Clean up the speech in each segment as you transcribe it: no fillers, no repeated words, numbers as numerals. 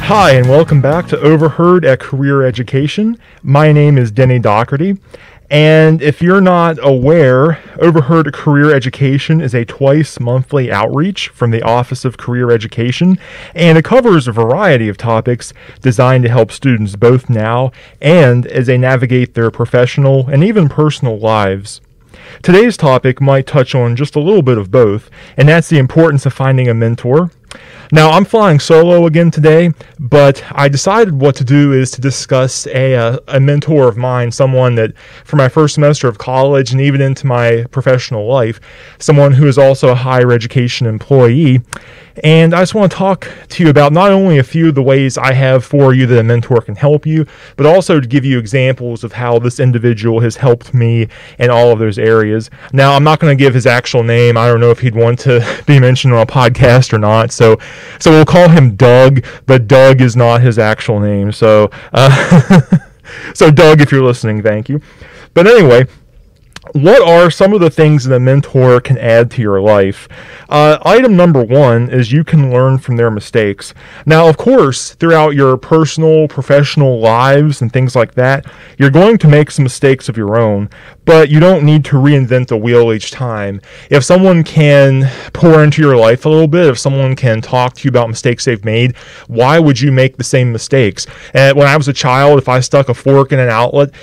Hi, and welcome back to OverHERD at Career Education. My name is Denny Daugherty, and if you're not aware, OverHERD Career Education is a twice-monthly outreach from the Office of Career Education, and it covers a variety of topics designed to help students both now and as they navigate their professional and even personal lives. Today's topic might touch on just a little bit of both, and that's the importance of finding a mentor. Now, I'm flying solo again today, but I decided what to do is to discuss a mentor of mine, someone that, for my first semester of college and even into my professional life, someone who is also a higher education employee. And I just want to talk to you about not only a few of the ways I have for you that a mentor can help you, but also to give you examples of how this individual has helped me in all of those areas. Now, I'm not going to give his actual name. I don't know if he'd want to be mentioned on a podcast or not. So we'll call him Doug, but Doug is not his actual name. So, so Doug, if you're listening, thank you. But anyway, what are some of the things that a mentor can add to your life? Item number one is you can learn from their mistakes. Now, of course, throughout your personal, professional lives and things like that, you're going to make some mistakes of your own, but you don't need to reinvent the wheel each time. If someone can pour into your life a little bit, if someone can talk to you about mistakes they've made, why would you make the same mistakes? And when I was a child, if I stuck a fork in an outlet,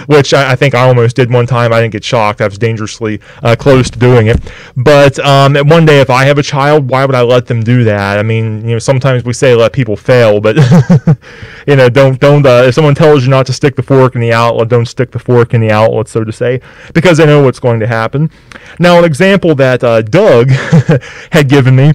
which I think I almost did one time, I didn't get shocked. I was dangerously close to doing it. But one day, if I have a child, why would I let them do that? I mean, sometimes we say let people fail, but don't. If someone tells you not to stick the fork in the outlet, don't stick the fork in the outlet, so to say, because they know what's going to happen. Now, an example that Doug had given me.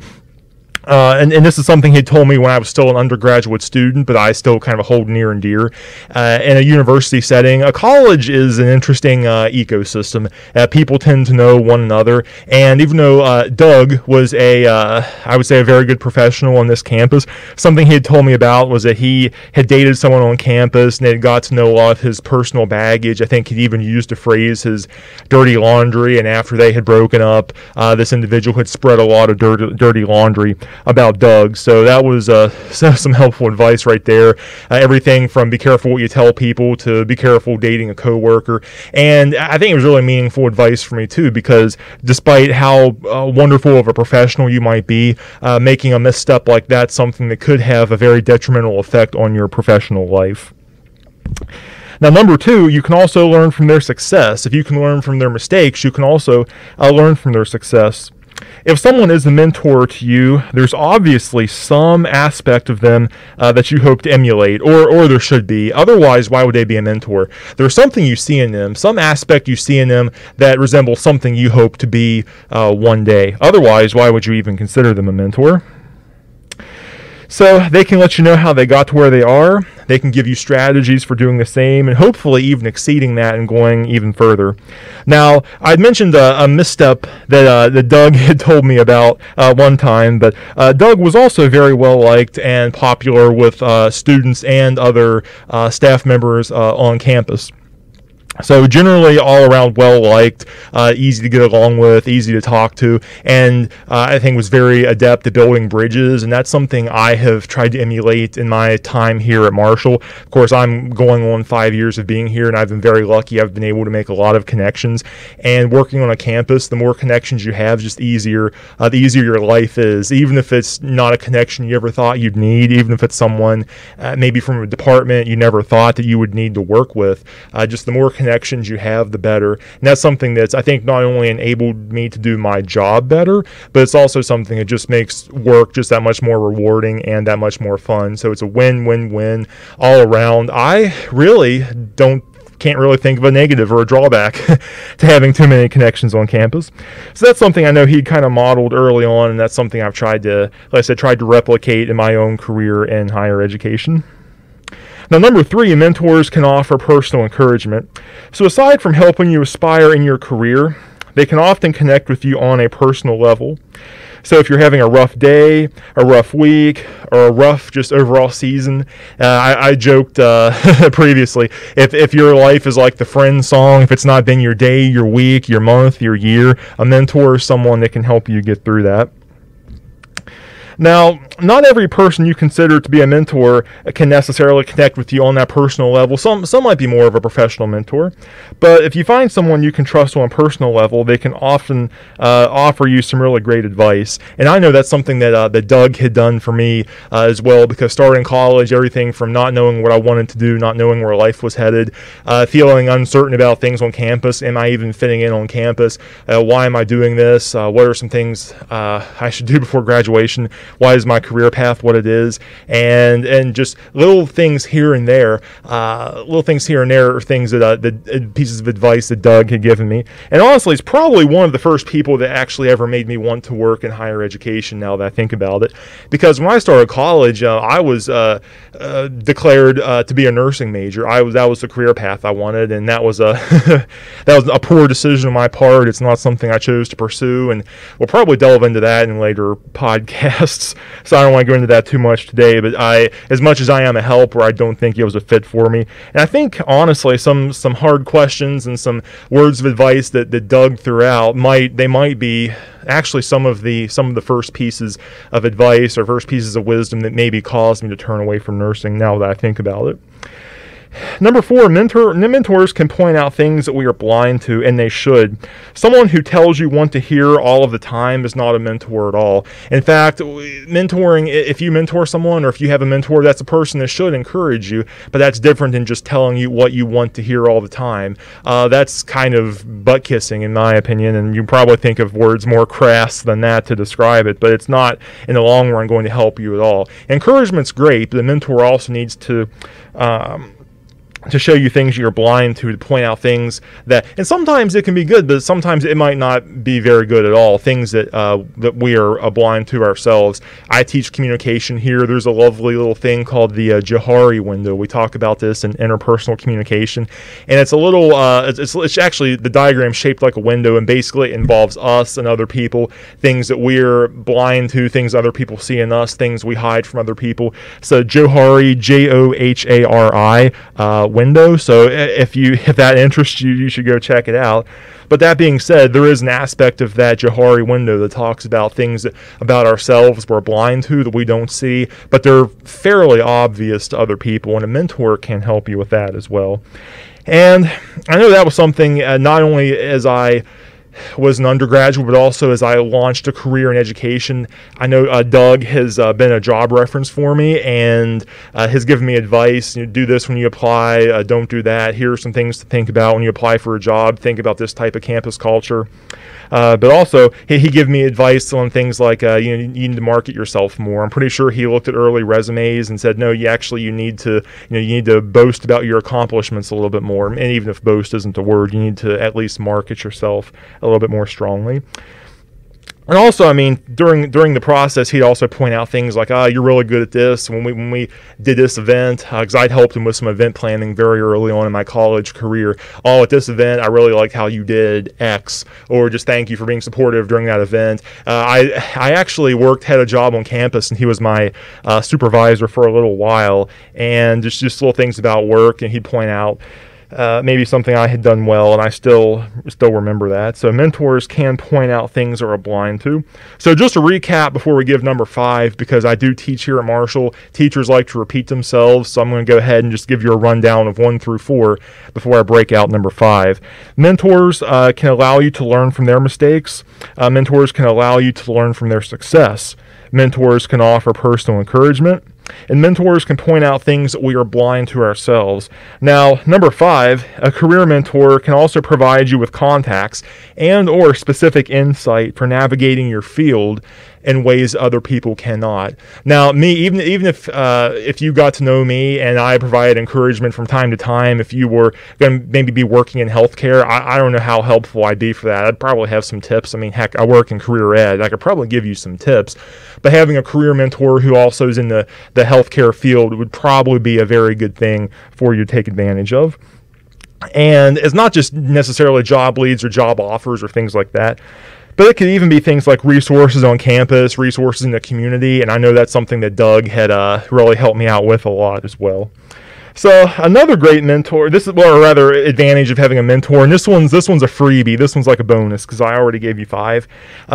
And this is something he told me when I was still an undergraduate student, but I still kind of hold near and dear. In a university setting, a college is an interesting ecosystem. People tend to know one another, and even though Doug was I would say a very good professional on this campus, something he had told me about was that he had dated someone on campus, and they had got to know a lot of his personal baggage. I think he'd even used the phrase his dirty laundry, and after they had broken up, this individual had spread a lot of dirty laundry about Doug. So that was some helpful advice right there. Everything from be careful what you tell people to be careful dating a coworker. And I think it was really meaningful advice for me too, because despite how wonderful of a professional you might be, making a misstep like that, something that could have a very detrimental effect on your professional life. Now, number two, you can also learn from their success. If you can learn from their mistakes, you can also learn from their success. If someone is a mentor to you, there's obviously some aspect of them that you hope to emulate, or there should be. Otherwise, why would they be a mentor? There's something you see in them, some aspect you see in them that resembles something you hope to be one day. Otherwise, why would you even consider them a mentor? So they can let you know how they got to where they are. They can give you strategies for doing the same, and hopefully even exceeding that and going even further. Now, I'd mentioned a misstep that Doug had told me about one time, but Doug was also very well liked and popular with students and other staff members on campus. So generally all around well liked, easy to get along with, easy to talk to, and I think was very adept at building bridges, and that's something I have tried to emulate in my time here at Marshall. Of course, I'm going on 5 years of being here, and I've been very lucky. I've been able to make a lot of connections, and working on a campus, the more connections you have, just the easier your life is, even if it's not a connection you ever thought you'd need, even if it's someone maybe from a department you never thought that you would need to work with. Just the more connections you have, the better. And that's something that's, I think, not only enabled me to do my job better, but it's also something that just makes work just that much more rewarding and that much more fun. So it's a win-win-win all around. I really can't really think of a negative or a drawback to having too many connections on campus. So that's something I know he kind of modeled early on, and that's something I've tried to replicate in my own career in higher education. Now, number three, mentors can offer personal encouragement. So aside from helping you aspire in your career, they can often connect with you on a personal level. So if you're having a rough day, a rough week, or a rough just overall season, I joked previously, if your life is like the Friends song, if it's not been your day, your week, your month, your year, a mentor is someone that can help you get through that. Now, not every person you consider to be a mentor can necessarily connect with you on that personal level. Some might be more of a professional mentor, but if you find someone you can trust on a personal level, they can often offer you some really great advice. And I know that's something that Doug had done for me as well, because starting college, everything from not knowing what I wanted to do, not knowing where life was headed, feeling uncertain about things on campus. Am I even fitting in on campus? Why am I doing this? What are some things I should do before graduation? Why is my career path what it is? And just little things here and there, are things that pieces of advice that Doug had given me. And honestly, it's probably one of the first people that actually ever made me want to work in higher education, now that I think about it. Because when I started college, I was declared to be a nursing major. That was the career path I wanted, and that was that was a poor decision on my part. It's not something I chose to pursue, and we'll probably delve into that in later podcasts. So I don't want to go into that too much today. But as much as I am a helper, I don't think it was a fit for me. And I think honestly, some hard questions and some words of advice that Doug threw out might be actually some of the first pieces of advice or first pieces of wisdom that maybe caused me to turn away from nursing, now that I think about it. Number 4, mentors can point out things that we are blind to, and they should. Someone who tells you what to hear all of the time is not a mentor at all. In fact, mentoring, if you mentor someone or if you have a mentor, that's a person that should encourage you, but that's different than just telling you what you want to hear all the time. That's kind of butt-kissing, in my opinion, and you probably think of words more crass than that to describe it, but it's not, in the long run, going to help you at all. Encouragement's great, but the mentor also needs to show you things you're blind to point out things that, and sometimes it can be good, but sometimes it might not be very good at all, things that we are blind to ourselves. I teach communication here. There's a lovely little thing called the Daugherty window. We talk about this in interpersonal communication, and it's a little, it's actually the diagram shaped like a window, and basically it involves us and other people, things that we're blind to, things other people see in us, things we hide from other people. So Daugherty, Johari, window. So if that interests you, you should go check it out. But that being said, there is an aspect of that Daugherty window that talks about things about ourselves we're blind to, that we don't see, but they're fairly obvious to other people, and a mentor can help you with that as well. And I know that was something not only as I was an undergraduate, but also as I launched a career in education. I know Doug has been a job reference for me and has given me advice. Do this when you apply, don't do that. Here are some things to think about when you apply for a job. Think about this type of campus culture. But also, he gave me advice on things like you need to market yourself more. I'm pretty sure he looked at early resumes and said, no, you need to boast about your accomplishments a little bit more. And even if boast isn't a word, you need to at least market yourself a little bit more strongly. And also, I mean, during the process, he'd also point out things like, you're really good at this. When we did this event, because I'd helped him with some event planning very early on in my college career. At this event, I really liked how you did X, or just thank you for being supportive during that event. I actually had a job on campus, and he was my supervisor for a little while, and just little things about work, and he'd point out maybe something I had done well, and I still remember that. So mentors can point out things that we're blind to. So just a recap before we give number 5, because I do teach here at Marshall. Teachers like to repeat themselves, so I'm going to go ahead and just give you a rundown of 1 through 4 before I break out number 5. Mentors can allow you to learn from their mistakes. Mentors can allow you to learn from their success. Mentors can offer personal encouragement. And mentors can point out things that we are blind to ourselves. Now, number 5, a career mentor can also provide you with contacts and or specific insight for navigating your field in ways other people cannot. Now, me, even if you got to know me and I provided encouragement from time to time, if you were going to maybe be working in healthcare, I don't know how helpful I'd be for that. I'd probably have some tips. I mean, heck, I work in career ed. I could probably give you some tips. But having a career mentor who also is in the healthcare field would probably be a very good thing for you to take advantage of. And it's not just necessarily job leads or job offers or things like that, but it could even be things like resources on campus, resources in the community, and I know that's something that Doug had really helped me out with a lot as well. So another great mentor, this is, well, or rather advantage of having a mentor, and this one's a freebie. This one's like a bonus because I already gave you 5.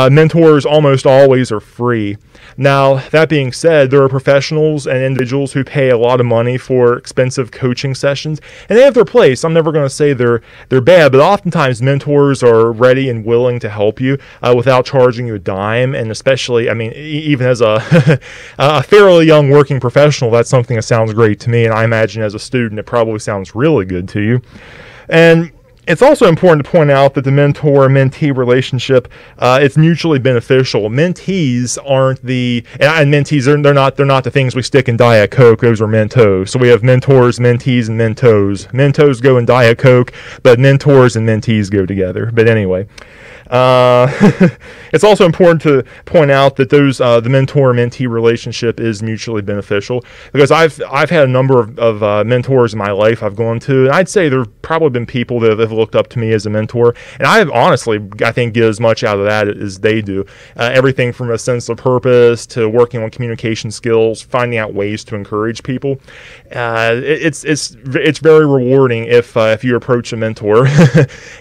Mentors almost always are free. Now, that being said, there are professionals and individuals who pay a lot of money for expensive coaching sessions, and they have their place. I'm never going to say they're bad, but oftentimes mentors are ready and willing to help you without charging you a dime. And especially, I mean, even as a a fairly young working professional, that's something that sounds great to me, and I imagine as a student it probably sounds really good to you. And it's also important to point out that the mentor-mentee relationship, it's mutually beneficial. Mentees aren't and mentees, they're not the things we stick in Diet Coke. Those are Mentos. So we have mentors, mentees, and Mentos. Mentos go in Diet Coke, but mentors and mentees go together. But anyway, it's also important to point out that the mentor-mentee relationship is mutually beneficial, because I've had a number of mentors in my life I've gone to, and I'd say there have probably been people that have looked up to me as a mentor, and I think get as much out of that as they do. Everything from a sense of purpose to working on communication skills, finding out ways to encourage people. It's very rewarding if you approach a mentor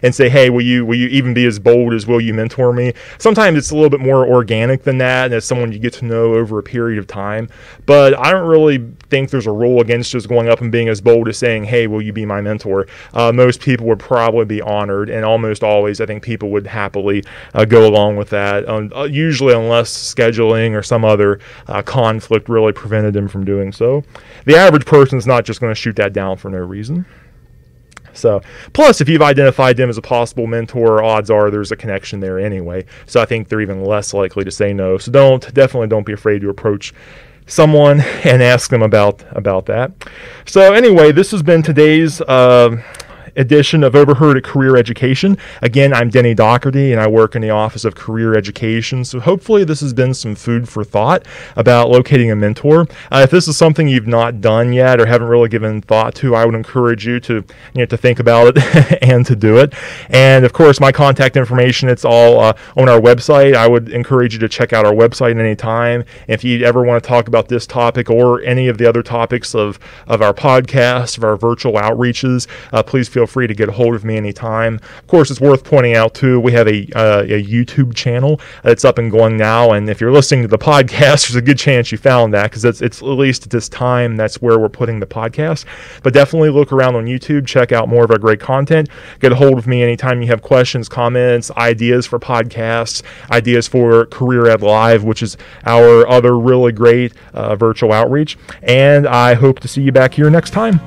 and say, hey, will you even be as bold as will you mentor me? Sometimes it's a little bit more organic than that, and it's someone you get to know over a period of time. But I don't really think there's a rule against just going up and being as bold as saying, hey, will you be my mentor? Most people would probably be honored, and almost always I think people would happily go along with that, usually unless scheduling or some other conflict really prevented them from doing so. The average person is not just going to shoot that down for no reason. So, plus, if you've identified them as a possible mentor, odds are there's a connection there anyway. So I think they're even less likely to say no. So definitely don't be afraid to approach someone and ask them about that. So anyway, this has been today's edition of OverHERD at Career Education. Again, I'm Denny Daugherty, and I work in the Office of Career Education. So hopefully this has been some food for thought about locating a mentor. If this is something you've not done yet or haven't really given thought to, I would encourage you to think about it and to do it. And of course, my contact information, it's all on our website. I would encourage you to check out our website at any time. If you ever want to talk about this topic or any of the other topics of our podcast, of our virtual outreaches, please feel free to get a hold of me anytime. Of course, it's worth pointing out too, we have a YouTube channel that's up and going now, and if you're listening to the podcast, there's a good chance you found that, because it's at least at this time that's where we're putting the podcast. But definitely look around on YouTube, check out more of our great content, get a hold of me anytime you have questions, comments, ideas for podcasts, ideas for Career Ed Live, which is our other really great virtual outreach, and I hope to see you back here next time.